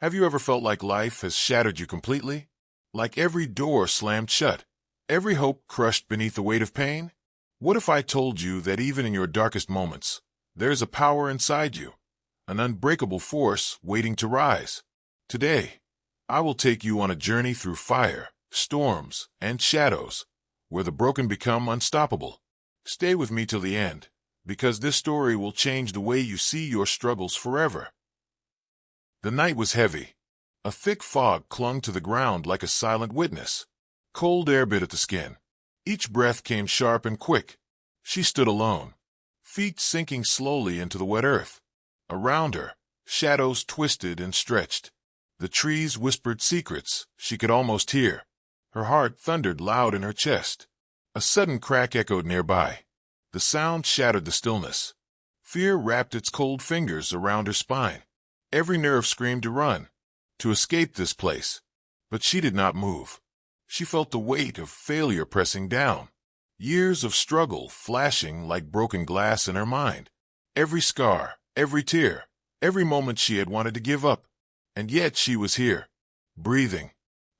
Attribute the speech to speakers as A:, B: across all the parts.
A: Have you ever felt like life has shattered you completely? Like every door slammed shut, every hope crushed beneath the weight of pain? What if I told you that even in your darkest moments, there's a power inside you, an unbreakable force waiting to rise? Today, I will take you on a journey through fire, storms, and shadows, where the broken become unstoppable. Stay with me till the end, because this story will change the way you see your struggles forever. The night was heavy. A thick fog clung to the ground like a silent witness. Cold air bit at the skin. Each breath came sharp and quick. She stood alone, feet sinking slowly into the wet earth. Around her, shadows twisted and stretched. The trees whispered secrets she could almost hear. Her heart thundered loud in her chest. A sudden crack echoed nearby. The sound shattered the stillness. Fear wrapped its cold fingers around her spine. Every nerve screamed to run, to escape this place. But she did not move. She felt the weight of failure pressing down. Years of struggle flashing like broken glass in her mind. Every scar, every tear, every moment she had wanted to give up. And yet she was here, breathing,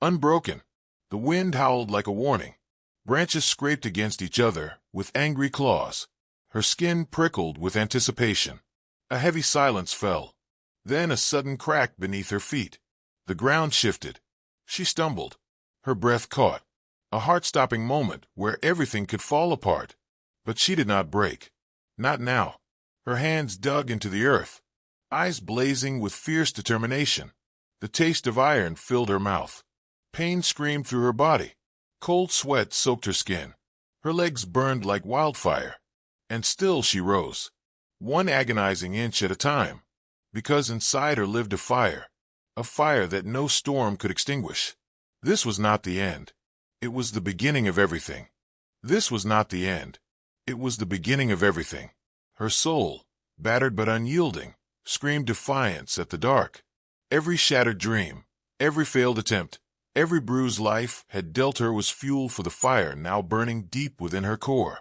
A: unbroken. The wind howled like a warning. Branches scraped against each other with angry claws. Her skin prickled with anticipation. A heavy silence fell. Then a sudden crack beneath her feet. The ground shifted. She stumbled. Her breath caught. A heart-stopping moment where everything could fall apart. But she did not break. Not now. Her hands dug into the earth, eyes blazing with fierce determination. The taste of iron filled her mouth. Pain screamed through her body. Cold sweat soaked her skin. Her legs burned like wildfire. And still she rose, one agonizing inch at a time. Because inside her lived a fire that no storm could extinguish. This was not the end. It was the beginning of everything. This was not the end. It was the beginning of everything. Her soul, battered but unyielding, screamed defiance at the dark. Every shattered dream, every failed attempt, every bruised life had dealt her was fuel for the fire now burning deep within her core.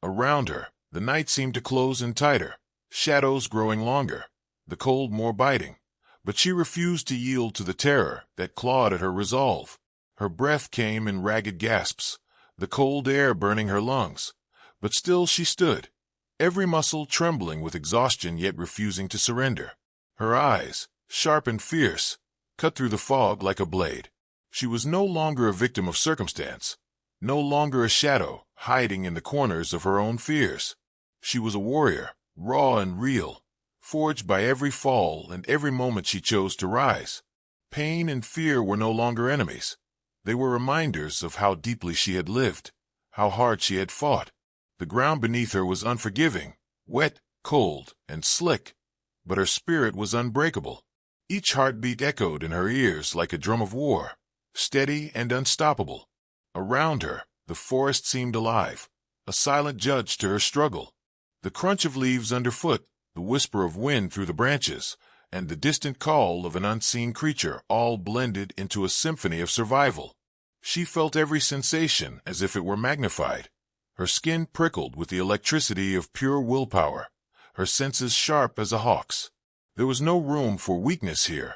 A: Around her, the night seemed to close in tighter, shadows growing longer, the cold more biting, but she refused to yield to the terror that clawed at her resolve. Her breath came in ragged gasps, the cold air burning her lungs, but still she stood, every muscle trembling with exhaustion yet refusing to surrender. Her eyes, sharp and fierce, cut through the fog like a blade. She was no longer a victim of circumstance, no longer a shadow hiding in the corners of her own fears. She was a warrior, raw and real, forged by every fall and every moment she chose to rise. Pain and fear were no longer enemies. They were reminders of how deeply she had lived, how hard she had fought. The ground beneath her was unforgiving, wet, cold, and slick, but her spirit was unbreakable. Each heartbeat echoed in her ears like a drum of war, steady and unstoppable. Around her, the forest seemed alive, a silent judge to her struggle. The crunch of leaves underfoot, the whisper of wind through the branches, and the distant call of an unseen creature all blended into a symphony of survival. She felt every sensation as if it were magnified. Her skin prickled with the electricity of pure willpower, her senses sharp as a hawk's. There was no room for weakness here,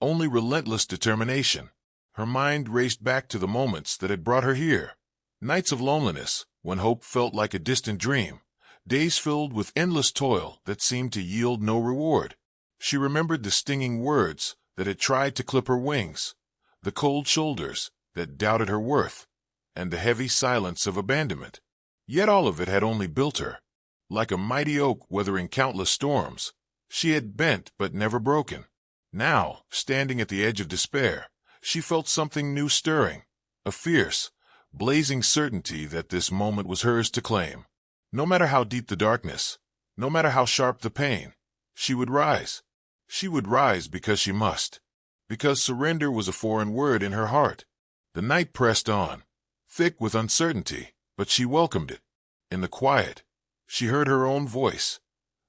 A: only relentless determination. Her mind raced back to the moments that had brought her here. Nights of loneliness, when hope felt like a distant dream. Days filled with endless toil that seemed to yield no reward. She remembered the stinging words that had tried to clip her wings, the cold shoulders that doubted her worth, and the heavy silence of abandonment. Yet all of it had only built her. Like a mighty oak weathering countless storms, she had bent but never broken. Now, standing at the edge of despair, she felt something new stirring, a fierce, blazing certainty that this moment was hers to claim. No matter how deep the darkness, no matter how sharp the pain, she would rise. She would rise because she must, because surrender was a foreign word in her heart. The night pressed on, thick with uncertainty, but she welcomed it. In the quiet, she heard her own voice,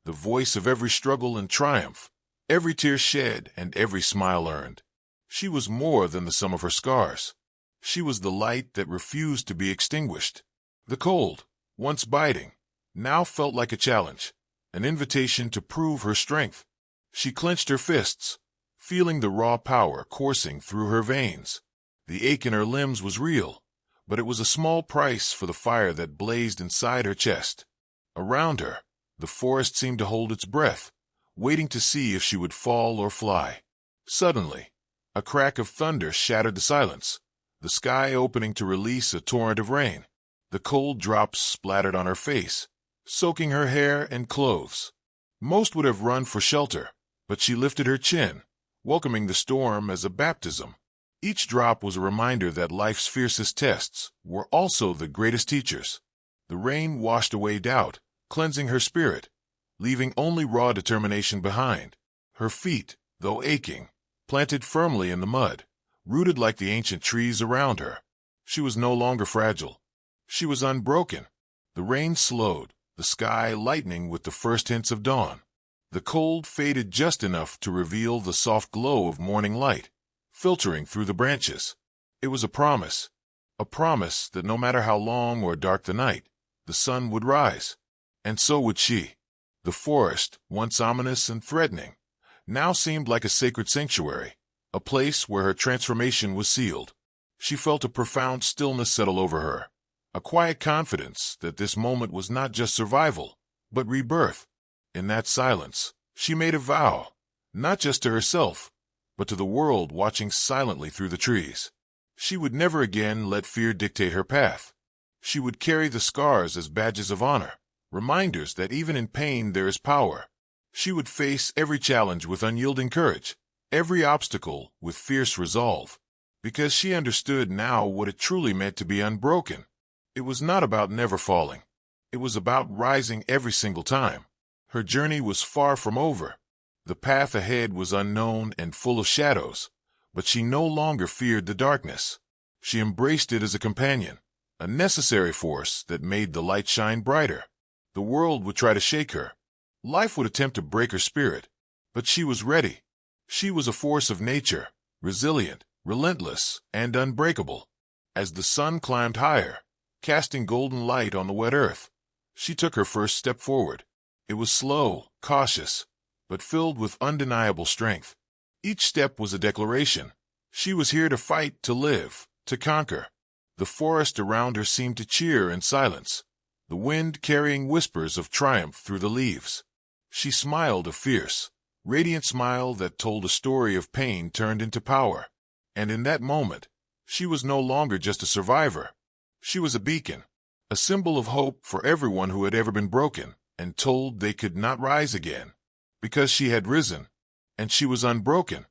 A: the voice of every struggle and triumph, every tear shed and every smile earned. She was more than the sum of her scars. She was the light that refused to be extinguished. The cold, once biting, now felt like a challenge, an invitation to prove her strength. She clenched her fists, feeling the raw power coursing through her veins. The ache in her limbs was real, but it was a small price for the fire that blazed inside her chest. Around her, the forest seemed to hold its breath, waiting to see if she would fall or fly. Suddenly, a crack of thunder shattered the silence, the sky opening to release a torrent of rain. The cold drops splattered on her face, soaking her hair and clothes. Most would have run for shelter, but she lifted her chin, welcoming the storm as a baptism. Each drop was a reminder that life's fiercest tests were also the greatest teachers. The rain washed away doubt, cleansing her spirit, leaving only raw determination behind. Her feet, though aching, planted firmly in the mud, rooted like the ancient trees around her. She was no longer fragile. She was unbroken. The rain slowed, the sky lightening with the first hints of dawn. The cold faded just enough to reveal the soft glow of morning light, filtering through the branches. It was a promise that no matter how long or dark the night, the sun would rise. And so would she. The forest, once ominous and threatening, now seemed like a sacred sanctuary, a place where her transformation was sealed. She felt a profound stillness settle over her, a quiet confidence that this moment was not just survival, but rebirth. In that silence, she made a vow, not just to herself, but to the world watching silently through the trees. She would never again let fear dictate her path. She would carry the scars as badges of honor, reminders that even in pain there is power. She would face every challenge with unyielding courage, every obstacle with fierce resolve, because she understood now what it truly meant to be unbroken. It was not about never falling. It was about rising every single time. Her journey was far from over. The path ahead was unknown and full of shadows, but she no longer feared the darkness. She embraced it as a companion, a necessary force that made the light shine brighter. The world would try to shake her. Life would attempt to break her spirit, but she was ready. She was a force of nature, resilient, relentless, and unbreakable. As the sun climbed higher, casting golden light on the wet earth, she took her first step forward. It was slow, cautious, but filled with undeniable strength. Each step was a declaration. She was here to fight, to live, to conquer. The forest around her seemed to cheer in silence, the wind carrying whispers of triumph through the leaves. She smiled a fierce, radiant smile that told a story of pain turned into power. And in that moment, she was no longer just a survivor. She was a beacon, a symbol of hope for everyone who had ever been broken and told they could not rise again. Because she had risen, and she was unbroken.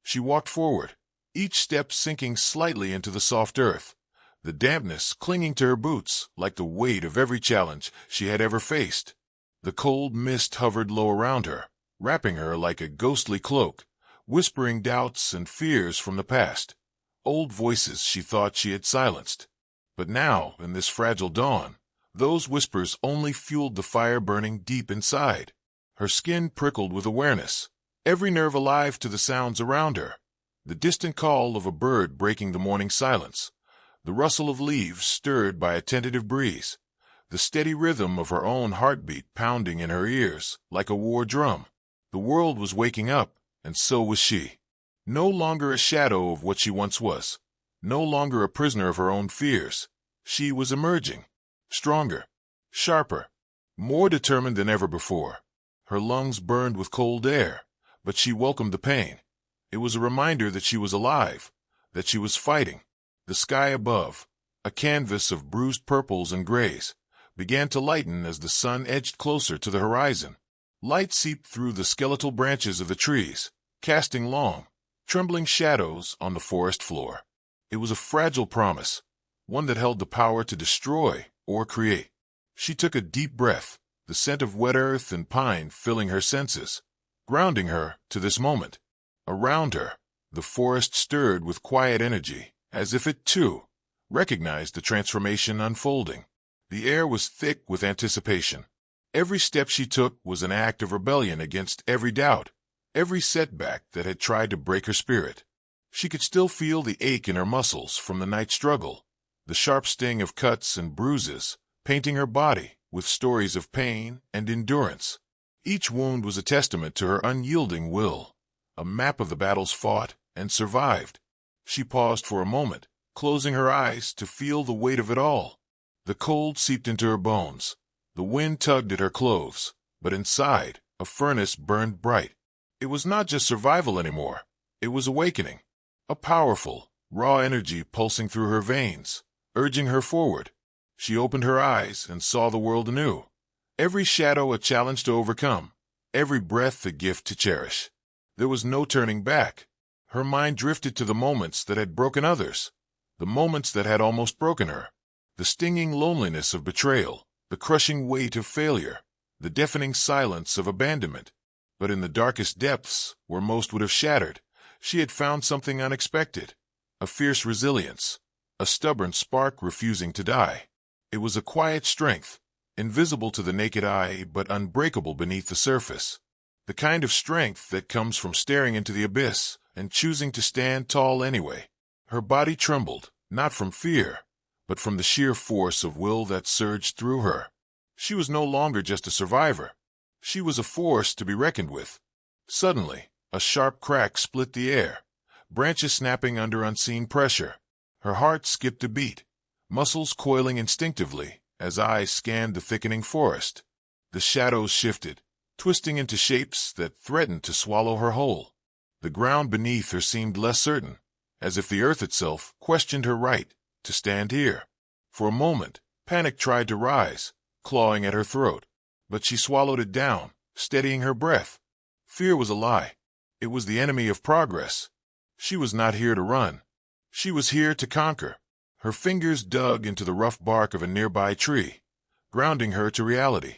A: She walked forward, each step sinking slightly into the soft earth, the dampness clinging to her boots like the weight of every challenge she had ever faced. The cold mist hovered low around her, wrapping her like a ghostly cloak, whispering doubts and fears from the past, old voices she thought she had silenced. But now, in this fragile dawn, those whispers only fueled the fire burning deep inside. Her skin prickled with awareness, every nerve alive to the sounds around her. The distant call of a bird breaking the morning silence, the rustle of leaves stirred by a tentative breeze, the steady rhythm of her own heartbeat pounding in her ears like a war drum. The world was waking up, and so was she. No longer a shadow of what she once was, no longer a prisoner of her own fears. She was emerging, stronger, sharper, more determined than ever before. Her lungs burned with cold air, but she welcomed the pain. It was a reminder that she was alive, that she was fighting. The sky above, a canvas of bruised purples and grays, began to lighten as the sun edged closer to the horizon. Light seeped through the skeletal branches of the trees, casting long, trembling shadows on the forest floor. It was a fragile promise, one that held the power to destroy or create. She took a deep breath, the scent of wet earth and pine filling her senses, grounding her to this moment. Around her, the forest stirred with quiet energy, as if it, too, recognized the transformation unfolding. The air was thick with anticipation. Every step she took was an act of rebellion against every doubt, every setback that had tried to break her spirit. She could still feel the ache in her muscles from the night struggle, the sharp sting of cuts and bruises, painting her body with stories of pain and endurance. Each wound was a testament to her unyielding will, a map of the battles fought and survived. She paused for a moment, closing her eyes to feel the weight of it all. The cold seeped into her bones. The wind tugged at her clothes, but inside, a furnace burned bright. It was not just survival anymore. It was awakening. A powerful, raw energy pulsing through her veins, urging her forward. She opened her eyes and saw the world anew. Every shadow a challenge to overcome, every breath a gift to cherish. There was no turning back. Her mind drifted to the moments that had broken others, the moments that had almost broken her. The stinging loneliness of betrayal, the crushing weight of failure, the deafening silence of abandonment. But in the darkest depths, where most would have shattered, she had found something unexpected, a fierce resilience, a stubborn spark refusing to die. It was a quiet strength, invisible to the naked eye but unbreakable beneath the surface. The kind of strength that comes from staring into the abyss and choosing to stand tall anyway. Her body trembled, not from fear, but from the sheer force of will that surged through her. She was no longer just a survivor. She was a force to be reckoned with. Suddenly, a sharp crack split the air, branches snapping under unseen pressure. Her heart skipped a beat, muscles coiling instinctively as eyes scanned the thickening forest. The shadows shifted, twisting into shapes that threatened to swallow her whole. The ground beneath her seemed less certain, as if the earth itself questioned her right to stand here. For a moment, panic tried to rise, clawing at her throat, but she swallowed it down, steadying her breath. Fear was a lie. It was the enemy of progress. She was not here to run. She was here to conquer. Her fingers dug into the rough bark of a nearby tree, grounding her to reality.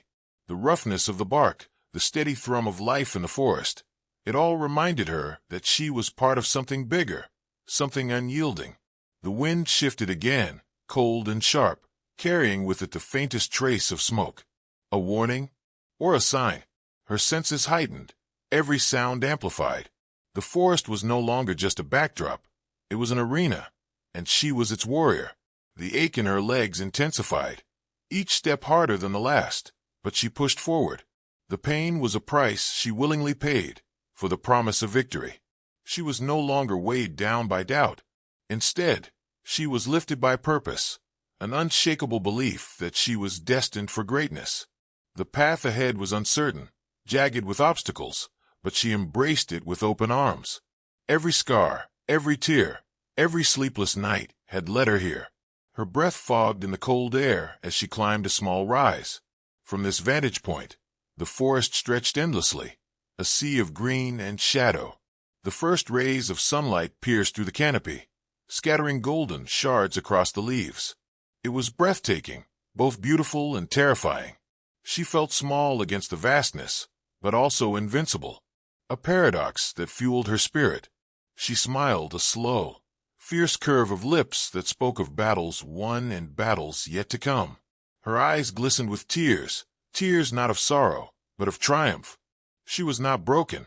A: The roughness of the bark, the steady thrum of life in the forest, it all reminded her that she was part of something bigger, something unyielding. The wind shifted again, cold and sharp, carrying with it the faintest trace of smoke. A warning? Or a sign? Her senses heightened, every sound amplified. The forest was no longer just a backdrop. It was an arena, and she was its warrior. The ache in her legs intensified, each step harder than the last, but she pushed forward. The pain was a price she willingly paid for the promise of victory. She was no longer weighed down by doubt. Instead, she was lifted by purpose, an unshakable belief that she was destined for greatness. The path ahead was uncertain, jagged with obstacles, but she embraced it with open arms. Every scar, every tear, every sleepless night had led her here. Her breath fogged in the cold air as she climbed a small rise. From this vantage point, the forest stretched endlessly, a sea of green and shadow. The first rays of sunlight pierced through the canopy, scattering golden shards across the leaves. It was breathtaking, both beautiful and terrifying. She felt small against the vastness, but also invincible, a paradox that fueled her spirit. She smiled, a slow, fierce curve of lips that spoke of battles won and battles yet to come. Her eyes glistened with tears, tears not of sorrow, but of triumph. She was not broken.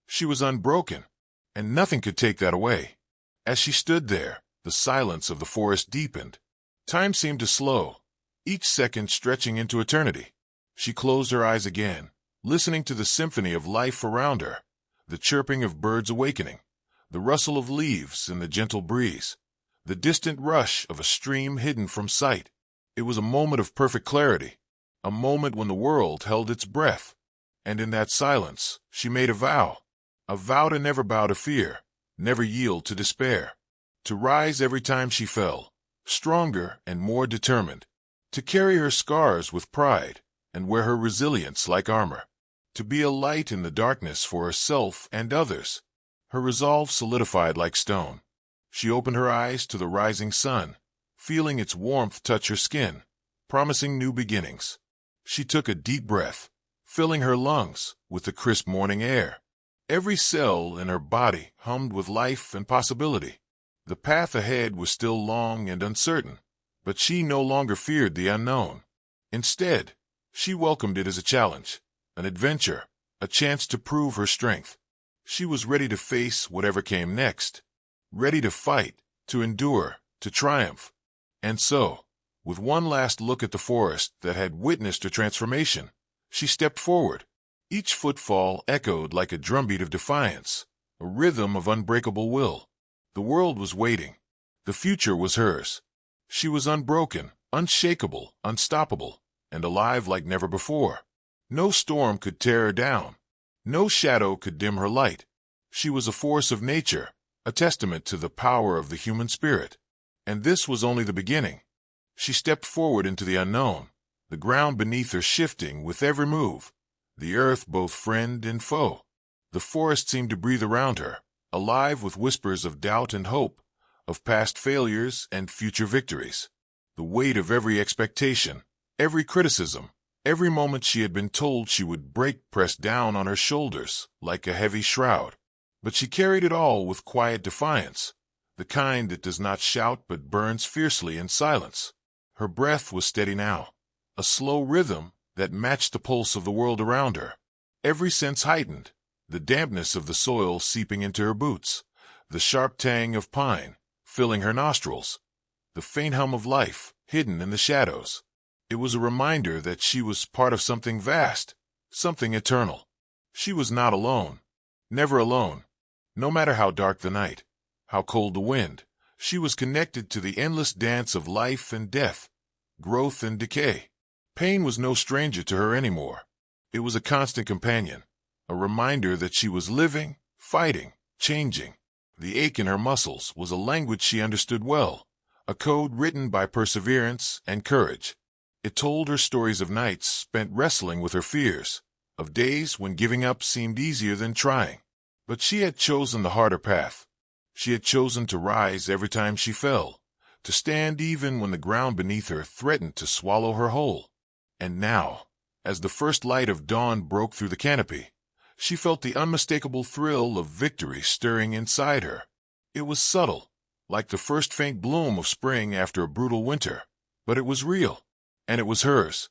A: She was unbroken, and nothing could take that away. As she stood there, the silence of the forest deepened. Time seemed to slow, each second stretching into eternity. She closed her eyes again, listening to the symphony of life around her, the chirping of birds awakening, the rustle of leaves in the gentle breeze, the distant rush of a stream hidden from sight. It was a moment of perfect clarity, a moment when the world held its breath. And in that silence, she made a vow to never bow to fear, never yield to despair, to rise every time she fell, stronger and more determined, to carry her scars with pride and wear her resilience like armor, to be a light in the darkness for herself and others. Her resolve solidified like stone. She opened her eyes to the rising sun, feeling its warmth touch her skin, promising new beginnings. She took a deep breath, filling her lungs with the crisp morning air. Every cell in her body hummed with life and possibility. The path ahead was still long and uncertain, but she no longer feared the unknown. Instead, she welcomed it as a challenge, an adventure, a chance to prove her strength. She was ready to face whatever came next, ready to fight, to endure, to triumph. And so, with one last look at the forest that had witnessed her transformation, she stepped forward. Each footfall echoed like a drumbeat of defiance, a rhythm of unbreakable will. The world was waiting. The future was hers. She was unbroken, unshakable, unstoppable, and alive like never before. No storm could tear her down. No shadow could dim her light. She was a force of nature, a testament to the power of the human spirit. And this was only the beginning. She stepped forward into the unknown, the ground beneath her shifting with every move, the earth both friend and foe. The forest seemed to breathe around her, alive with whispers of doubt and hope, of past failures and future victories. The weight of every expectation, every criticism, every moment she had been told she would break pressed down on her shoulders like a heavy shroud. But she carried it all with quiet defiance, the kind that does not shout but burns fiercely in silence. Her breath was steady now, a slow rhythm that matched the pulse of the world around her. Every sense heightened, the dampness of the soil seeping into her boots, the sharp tang of pine filling her nostrils, the faint hum of life hidden in the shadows. It was a reminder that she was part of something vast, something eternal. She was not alone, never alone. No matter how dark the night, how cold the wind, she was connected to the endless dance of life and death, growth and decay. Pain was no stranger to her anymore. It was a constant companion, a reminder that she was living, fighting, changing. The ache in her muscles was a language she understood well, a code written by perseverance and courage. It told her stories of nights spent wrestling with her fears, of days when giving up seemed easier than trying. But she had chosen the harder path. She had chosen to rise every time she fell, to stand even when the ground beneath her threatened to swallow her whole. And now, as the first light of dawn broke through the canopy, she felt the unmistakable thrill of victory stirring inside her. It was subtle, like the first faint bloom of spring after a brutal winter, but it was real, and it was hers.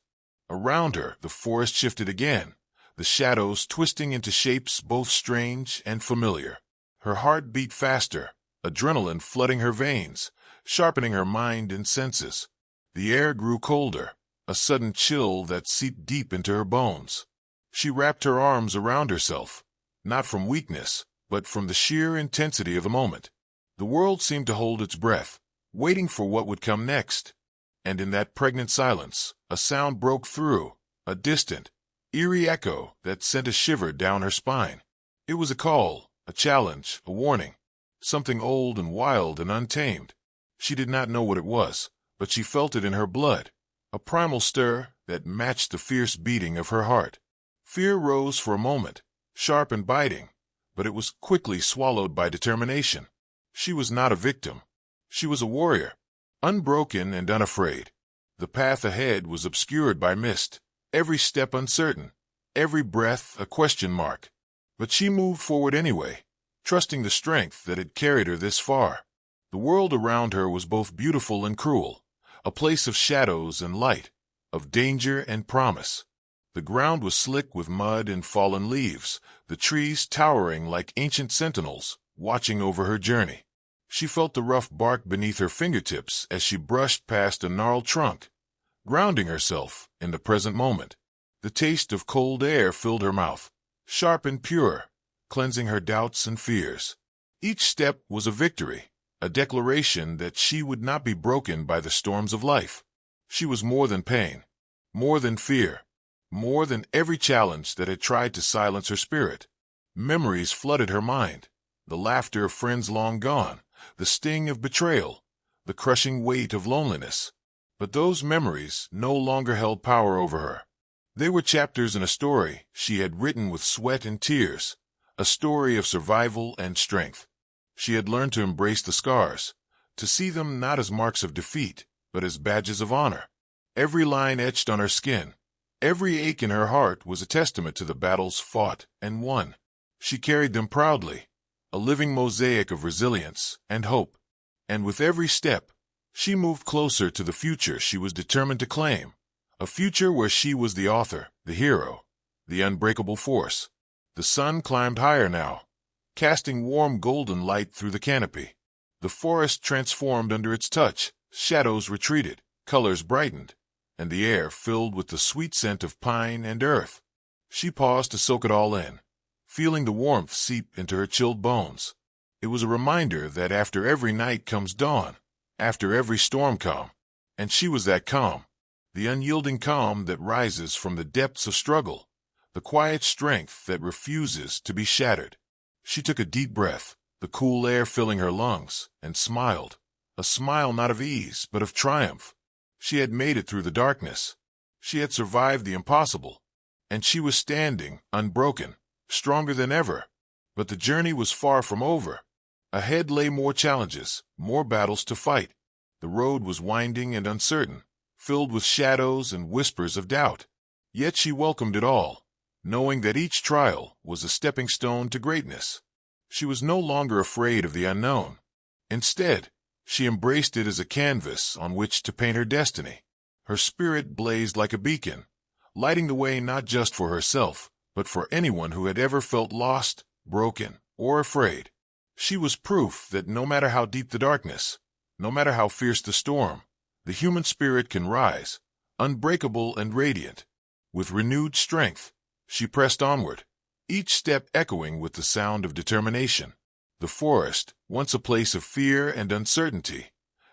A: Around her, the forest shifted again, the shadows twisting into shapes both strange and familiar. Her heart beat faster, adrenaline flooding her veins, sharpening her mind and senses. The air grew colder, a sudden chill that seeped deep into her bones. She wrapped her arms around herself, not from weakness, but from the sheer intensity of the moment. The world seemed to hold its breath, waiting for what would come next. And in that pregnant silence, a sound broke through, a distant, eerie echo that sent a shiver down her spine. It was a call, a challenge, a warning, something old and wild and untamed. She did not know what it was, but she felt it in her blood, a primal stir that matched the fierce beating of her heart. Fear rose for a moment, sharp and biting, but it was quickly swallowed by determination. She was not a victim. She was a warrior, unbroken and unafraid. The path ahead was obscured by mist, every step uncertain, every breath a question mark. But she moved forward anyway, trusting the strength that had carried her this far. The world around her was both beautiful and cruel, a place of shadows and light, of danger and promise. The ground was slick with mud and fallen leaves, the trees towering like ancient sentinels, watching over her journey. She felt the rough bark beneath her fingertips as she brushed past a gnarled trunk, grounding herself in the present moment. The taste of cold air filled her mouth, sharp and pure, cleansing her doubts and fears. Each step was a victory, a declaration that she would not be broken by the storms of life. She was more than pain, more than fear, more than every challenge that had tried to silence her spirit. Memories flooded her mind, the laughter of friends long gone, the sting of betrayal, the crushing weight of loneliness. But those memories no longer held power over her. They were chapters in a story she had written with sweat and tears, a story of survival and strength. She had learned to embrace the scars, to see them not as marks of defeat, but as badges of honor. Every line etched on her skin, every ache in her heart was a testament to the battles fought and won. She carried them proudly, a living mosaic of resilience and hope. And with every step, she moved closer to the future she was determined to claim, a future where she was the author, the hero, the unbreakable force. The sun climbed higher now, casting warm golden light through the canopy. The forest transformed under its touch, shadows retreated, colors brightened, and the air filled with the sweet scent of pine and earth. She paused to soak it all in, feeling the warmth seep into her chilled bones. It was a reminder that after every night comes dawn, after every storm calm. And she was that calm, the unyielding calm that rises from the depths of struggle, the quiet strength that refuses to be shattered. She took a deep breath, the cool air filling her lungs, and smiled, a smile not of ease but of triumph. She had made it through the darkness. She had survived the impossible, and she was standing, unbroken, stronger than ever. But the journey was far from over. Ahead lay more challenges, more battles to fight. The road was winding and uncertain, filled with shadows and whispers of doubt. Yet she welcomed it all, knowing that each trial was a stepping stone to greatness. She was no longer afraid of the unknown. Instead, she embraced it as a canvas on which to paint her destiny. Her spirit blazed like a beacon, lighting the way not just for herself, but for anyone who had ever felt lost, broken, or afraid. She was proof that no matter how deep the darkness, no matter how fierce the storm, the human spirit can rise, unbreakable and radiant. With renewed strength, she pressed onward, each step echoing with the sound of determination. The forest, once a place of fear and uncertainty,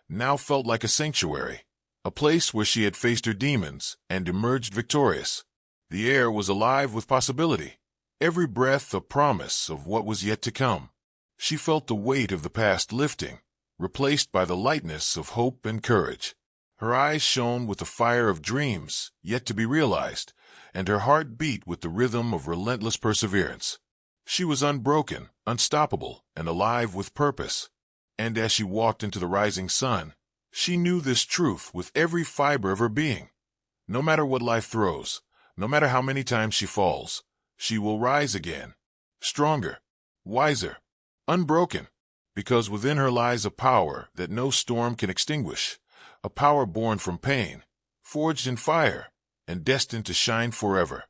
A: now felt like a sanctuary, a place where she had faced her demons and emerged victorious. The air was alive with possibility, every breath a promise of what was yet to come. She felt the weight of the past lifting, replaced by the lightness of hope and courage. Her eyes shone with the fire of dreams yet to be realized, and her heart beat with the rhythm of relentless perseverance. She was unbroken, unstoppable, and alive with purpose. And as she walked into the rising sun, she knew this truth with every fiber of her being. No matter what life throws, no matter how many times she falls, she will rise again, stronger, wiser, unbroken, because within her lies a power that no storm can extinguish, a power born from pain, forged in fire, and destined to shine forever.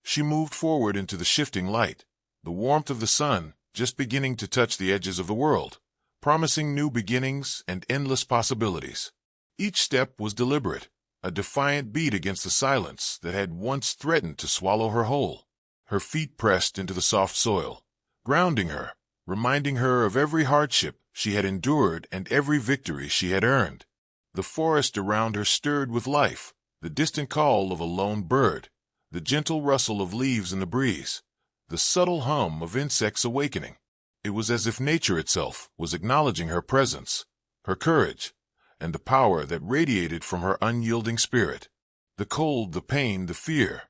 A: She moved forward into the shifting light, the warmth of the sun just beginning to touch the edges of the world, promising new beginnings and endless possibilities. Each step was deliberate, a defiant beat against the silence that had once threatened to swallow her whole. Her feet pressed into the soft soil, grounding her, reminding her of every hardship she had endured and every victory she had earned. The forest around her stirred with life, the distant call of a lone bird, the gentle rustle of leaves in the breeze, the subtle hum of insects awakening. It was as if nature itself was acknowledging her presence, her courage, and the power that radiated from her unyielding spirit. The cold, the pain, the fear,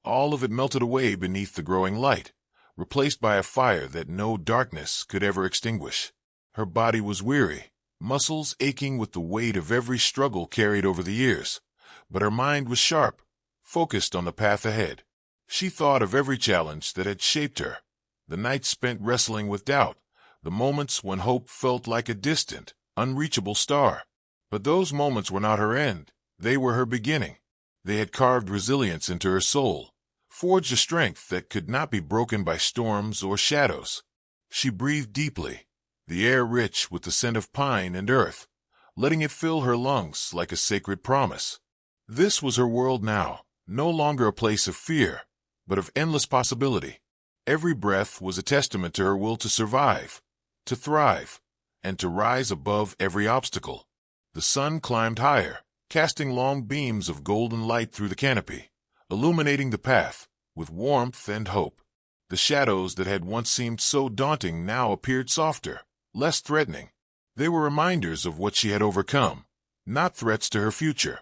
A: all of it melted away beneath the growing light, replaced by a fire that no darkness could ever extinguish. Her body was weary, muscles aching with the weight of every struggle carried over the years, but her mind was sharp, focused on the path ahead. She thought of every challenge that had shaped her, the nights spent wrestling with doubt, the moments when hope felt like a distant, unreachable star. But those moments were not her end, they were her beginning. They had carved resilience into her soul, forged a strength that could not be broken by storms or shadows. She breathed deeply, the air rich with the scent of pine and earth, letting it fill her lungs like a sacred promise. This was her world now, no longer a place of fear, but of endless possibility. Every breath was a testament to her will to survive, to thrive, and to rise above every obstacle. The sun climbed higher, casting long beams of golden light through the canopy, illuminating the path with warmth and hope. The shadows that had once seemed so daunting now appeared softer, less threatening. They were reminders of what she had overcome, not threats to her future.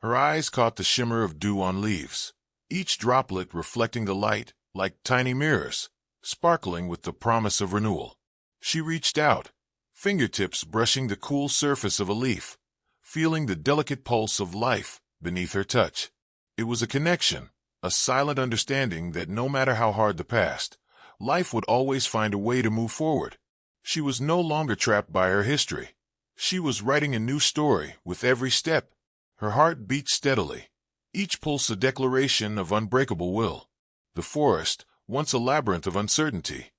A: Her eyes caught the shimmer of dew on leaves, each droplet reflecting the light like tiny mirrors, sparkling with the promise of renewal. She reached out, fingertips brushing the cool surface of a leaf, feeling the delicate pulse of life beneath her touch. It was a connection, a silent understanding that no matter how hard the past, life would always find a way to move forward. She was no longer trapped by her history. She was writing a new story with every step. Her heart beat steadily, each pulse a declaration of unbreakable will. The forest, once a labyrinth of uncertainty,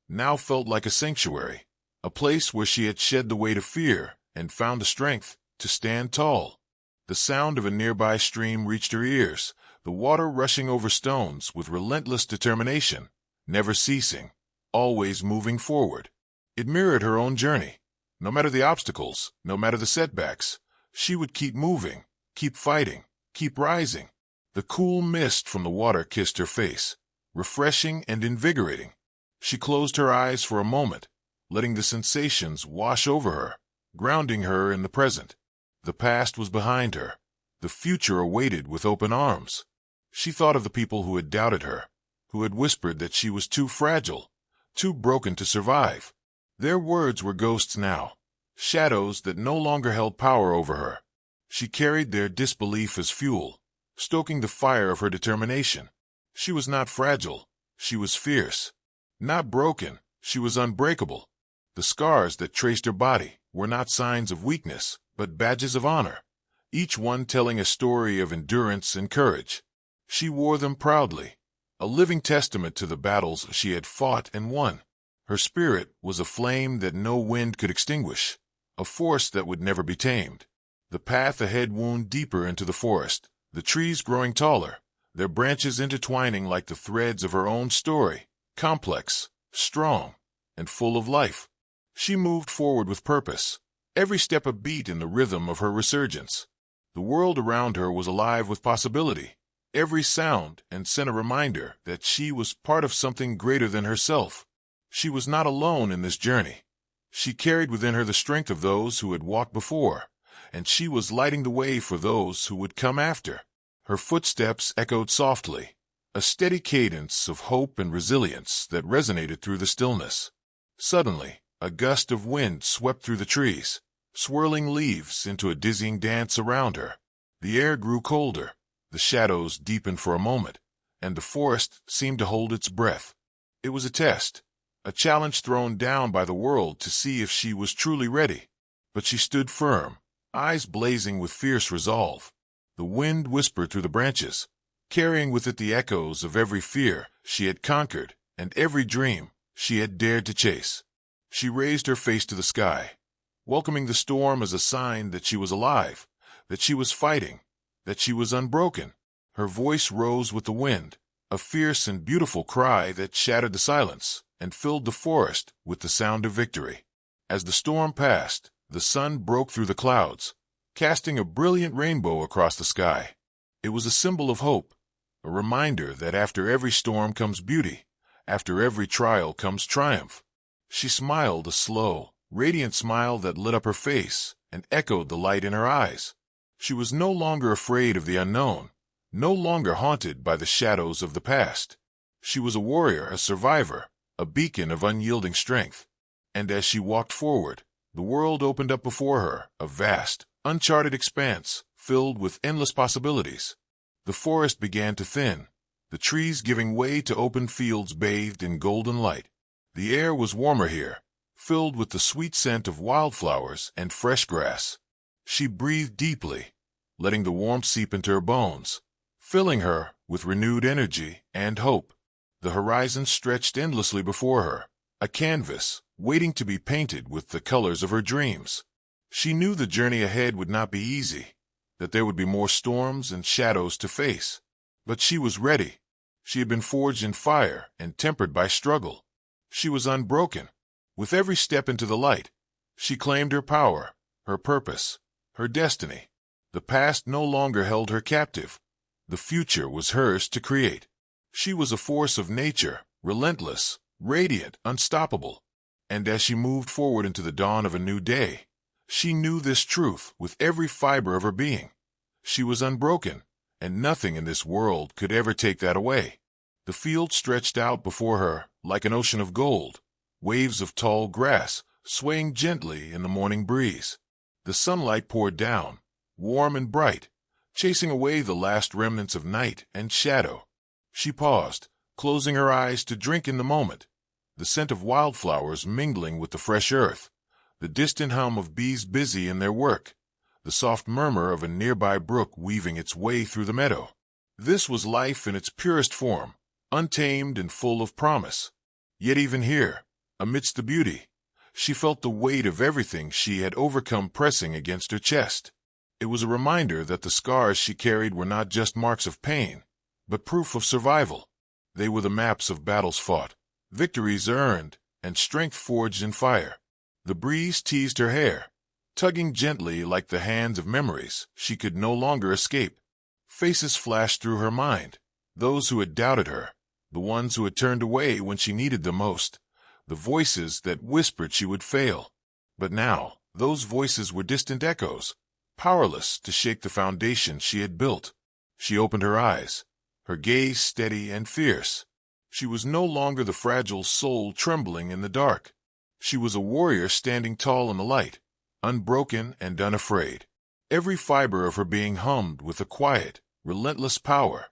A: now felt like a sanctuary, a place where she had shed the weight of fear and found the strength to stand tall. The sound of a nearby stream reached her ears, the water rushing over stones with relentless determination, never ceasing, always moving forward. It mirrored her own journey. No matter the obstacles, no matter the setbacks, she would keep moving, keep fighting, keep rising. The cool mist from the water kissed her face, refreshing and invigorating. She closed her eyes for a moment, letting the sensations wash over her, grounding her in the present. The past was behind her. The future awaited with open arms. She thought of the people who had doubted her, who had whispered that she was too fragile, too broken to survive. Their words were ghosts now, shadows that no longer held power over her. She carried their disbelief as fuel, stoking the fire of her determination. She was not fragile, she was fierce. Not broken, she was unbreakable. The scars that traced her body were not signs of weakness, but badges of honor, each one telling a story of endurance and courage. She wore them proudly, a living testament to the battles she had fought and won. Her spirit was a flame that no wind could extinguish, a force that would never be tamed. The path ahead wound deeper into the forest, the trees growing taller, their branches intertwining like the threads of her own story, complex, strong, and full of life. She moved forward with purpose, every step a beat in the rhythm of her resurgence. The world around her was alive with possibility. Every sound and sent a reminder that she was part of something greater than herself. She was not alone in this journey. She carried within her the strength of those who had walked before, and she was lighting the way for those who would come after. Her footsteps echoed softly, a steady cadence of hope and resilience that resonated through the stillness. Suddenly, a gust of wind swept through the trees, swirling leaves into a dizzying dance around her. The air grew colder, the shadows deepened for a moment, and the forest seemed to hold its breath. It was a test, a challenge thrown down by the world to see if she was truly ready. But she stood firm, eyes blazing with fierce resolve. The wind whispered through the branches, carrying with it the echoes of every fear she had conquered and every dream she had dared to chase. She raised her face to the sky, welcoming the storm as a sign that she was alive, that she was fighting, that she was unbroken. Her voice rose with the wind, a fierce and beautiful cry that shattered the silence and filled the forest with the sound of victory. As the storm passed, the sun broke through the clouds, casting a brilliant rainbow across the sky. It was a symbol of hope, a reminder that after every storm comes beauty, after every trial comes triumph. She smiled a slow, radiant smile that lit up her face and echoed the light in her eyes. She was no longer afraid of the unknown, no longer haunted by the shadows of the past. She was a warrior, a survivor, a beacon of unyielding strength. And as she walked forward, the world opened up before her, a vast, uncharted expanse filled with endless possibilities. The forest began to thin, the trees giving way to open fields bathed in golden light. The air was warmer here, filled with the sweet scent of wildflowers and fresh grass. She breathed deeply, letting the warmth seep into her bones, filling her with renewed energy and hope. The horizon stretched endlessly before her, a canvas waiting to be painted with the colors of her dreams. She knew the journey ahead would not be easy, that there would be more storms and shadows to face. But she was ready. She had been forged in fire and tempered by struggle. She was unbroken. With every step into the light, she claimed her power, her purpose, her destiny. The past no longer held her captive. The future was hers to create. She was a force of nature, relentless, radiant, unstoppable. And as she moved forward into the dawn of a new day, she knew this truth with every fiber of her being. She was unbroken, and nothing in this world could ever take that away. The field stretched out before her like an ocean of gold, waves of tall grass swaying gently in the morning breeze. The sunlight poured down, warm and bright, chasing away the last remnants of night and shadow. She paused, closing her eyes to drink in the moment, the scent of wildflowers mingling with the fresh earth, the distant hum of bees busy in their work, the soft murmur of a nearby brook weaving its way through the meadow. This was life in its purest form, untamed and full of promise. Yet even here, amidst the beauty, she felt the weight of everything she had overcome pressing against her chest. It was a reminder that the scars she carried were not just marks of pain, but proof of survival. They were the maps of battles fought, victories earned, and strength forged in fire. The breeze teased her hair, tugging gently like the hands of memories she could no longer escape. Faces flashed through her mind, those who had doubted her, the ones who had turned away when she needed them most, the voices that whispered she would fail. But now, those voices were distant echoes, powerless to shake the foundation she had built. She opened her eyes, her gaze steady and fierce. She was no longer the fragile soul trembling in the dark. She was a warrior standing tall in the light, unbroken and unafraid. Every fiber of her being hummed with a quiet, relentless power,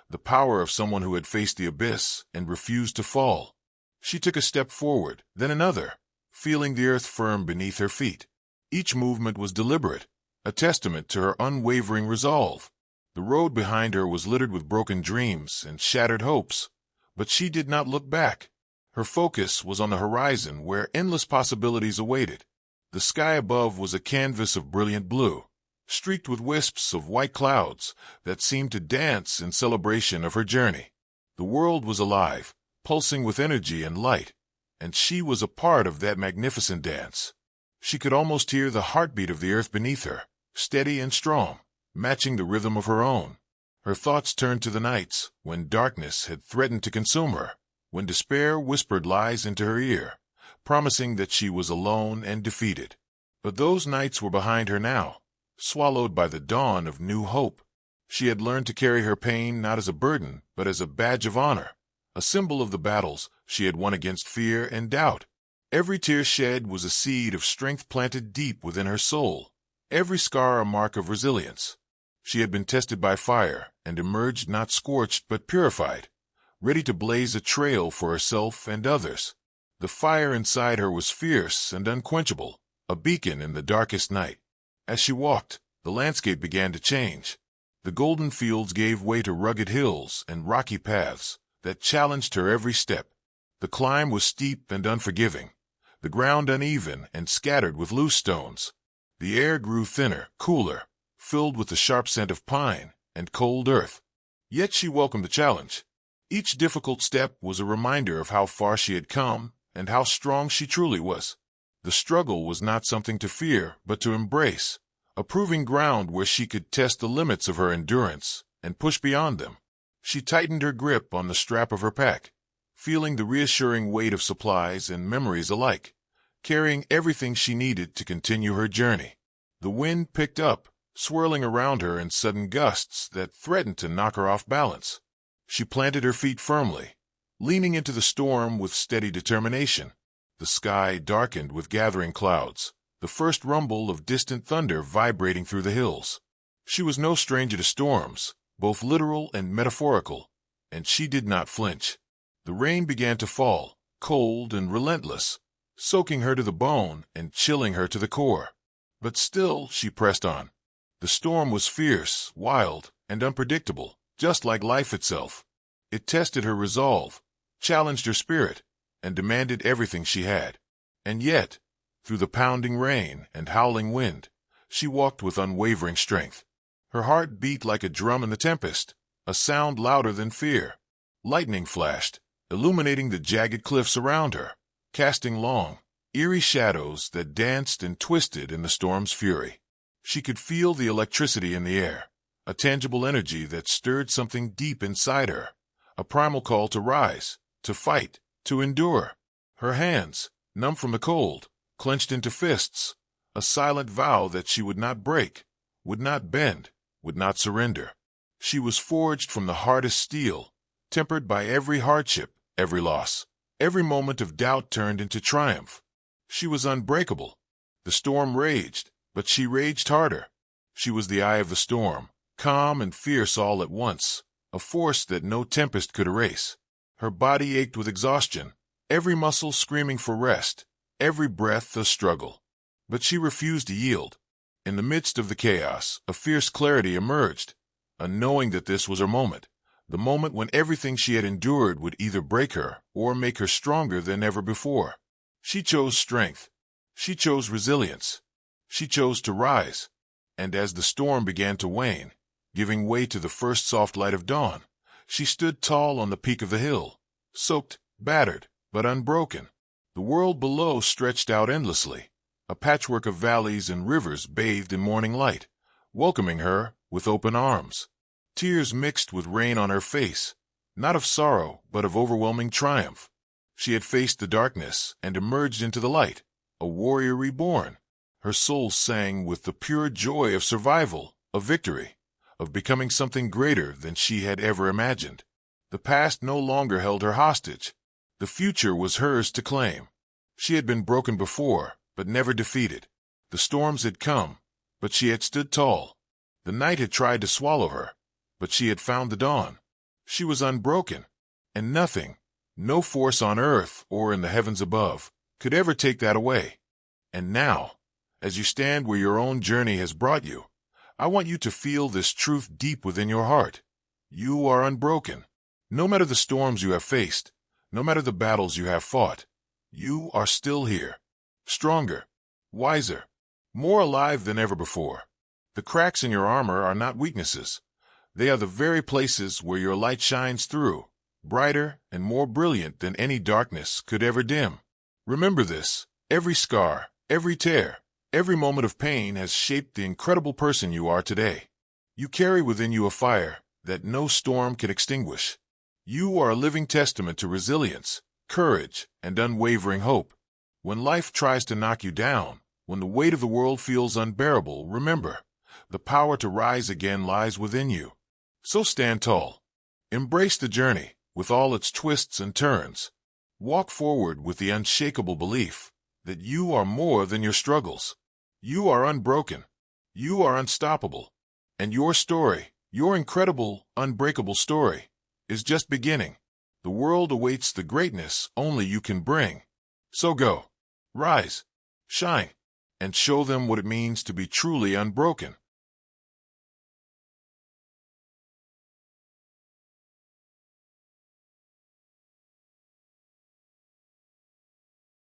A: the power of someone who had faced the abyss and refused to fall. She took a step forward, then another, feeling the earth firm beneath her feet. Each movement was deliberate, a testament to her unwavering resolve. The road behind her was littered with broken dreams and shattered hopes, but she did not look back. Her focus was on the horizon where endless possibilities awaited. The sky above was a canvas of brilliant blue, streaked with wisps of white clouds that seemed to dance in celebration of her journey. The world was alive, pulsing with energy and light, and she was a part of that magnificent dance. She could almost hear the heartbeat of the earth beneath her, steady and strong, matching the rhythm of her own. Her thoughts turned to the nights when darkness had threatened to consume her, when despair whispered lies into her ear, promising that she was alone and defeated. But those nights were behind her now, swallowed by the dawn of new hope. She had learned to carry her pain not as a burden, but as a badge of honor, a symbol of the battles she had won against fear and doubt. Every tear shed was a seed of strength planted deep within her soul, every scar a mark of resilience. She had been tested by fire and emerged not scorched but purified, ready to blaze a trail for herself and others. The fire inside her was fierce and unquenchable, a beacon in the darkest night. As she walked, the landscape began to change. The golden fields gave way to rugged hills and rocky paths that challenged her every step. The climb was steep and unforgiving, the ground uneven and scattered with loose stones. The air grew thinner, cooler, filled with the sharp scent of pine and cold earth. Yet she welcomed the challenge. Each difficult step was a reminder of how far she had come and how strong she truly was. The struggle was not something to fear, but to embrace, a proving ground where she could test the limits of her endurance and push beyond them. She tightened her grip on the strap of her pack, feeling the reassuring weight of supplies and memories alike, carrying everything she needed to continue her journey. The wind picked up, swirling around her in sudden gusts that threatened to knock her off balance. She planted her feet firmly, leaning into the storm with steady determination. The sky darkened with gathering clouds, the first rumble of distant thunder vibrating through the hills. She was no stranger to storms, both literal and metaphorical, and she did not flinch. The rain began to fall, cold and relentless, soaking her to the bone and chilling her to the core. But still she pressed on. The storm was fierce, wild, and unpredictable, just like life itself. It tested her resolve, challenged her spirit, and demanded everything she had. And yet, through the pounding rain and howling wind, she walked with unwavering strength. Her heart beat like a drum in the tempest, a sound louder than fear. Lightning flashed, illuminating the jagged cliffs around her, casting long, eerie shadows that danced and twisted in the storm's fury. She could feel the electricity in the air, a tangible energy that stirred something deep inside her, a primal call to rise, to fight, to endure. Her hands, numb from the cold, clenched into fists, a silent vow that she would not break, would not bend, would not surrender. She was forged from the hardest steel, tempered by every hardship, every loss. Every moment of doubt turned into triumph. She was unbreakable. The storm raged, but she raged harder. She was the eye of the storm, calm and fierce all at once, a force that no tempest could erase. Her body ached with exhaustion, every muscle screaming for rest, every breath a struggle. But she refused to yield. In the midst of the chaos, a fierce clarity emerged, a knowing that this was her moment, the moment when everything she had endured would either break her or make her stronger than ever before. She chose strength. She chose resilience. She chose to rise. And as the storm began to wane, giving way to the first soft light of dawn, she stood tall on the peak of the hill, soaked, battered, but unbroken. The world below stretched out endlessly, a patchwork of valleys and rivers bathed in morning light, welcoming her with open arms. Tears mixed with rain on her face, not of sorrow, but of overwhelming triumph. She had faced the darkness and emerged into the light, a warrior reborn. Her soul sang with the pure joy of survival, of victory, of becoming something greater than she had ever imagined. The past no longer held her hostage. The future was hers to claim. She had been broken before, but never defeated. The storms had come, but she had stood tall. The night had tried to swallow her, but she had found the dawn. She was unbroken, and nothing, no force on earth or in the heavens above, could ever take that away. And now, as you stand where your own journey has brought you, I want you to feel this truth deep within your heart. You are unbroken. No matter the storms you have faced, no matter the battles you have fought, you are still here. Stronger, wiser, more alive than ever before. The cracks in your armor are not weaknesses. They are the very places where your light shines through, brighter and more brilliant than any darkness could ever dim. Remember this: every scar, every tear, every moment of pain has shaped the incredible person you are today. You carry within you a fire that no storm can extinguish. You are a living testament to resilience, courage, and unwavering hope. When life tries to knock you down, when the weight of the world feels unbearable, remember, the power to rise again lies within you. So stand tall. Embrace the journey, with all its twists and turns. Walk forward with the unshakable belief that you are more than your struggles. You are unbroken. You are unstoppable. And your story, your incredible, unbreakable story, is just beginning. The world awaits the greatness only you can bring. So go, rise, shine, and show them what it means to be truly unbroken.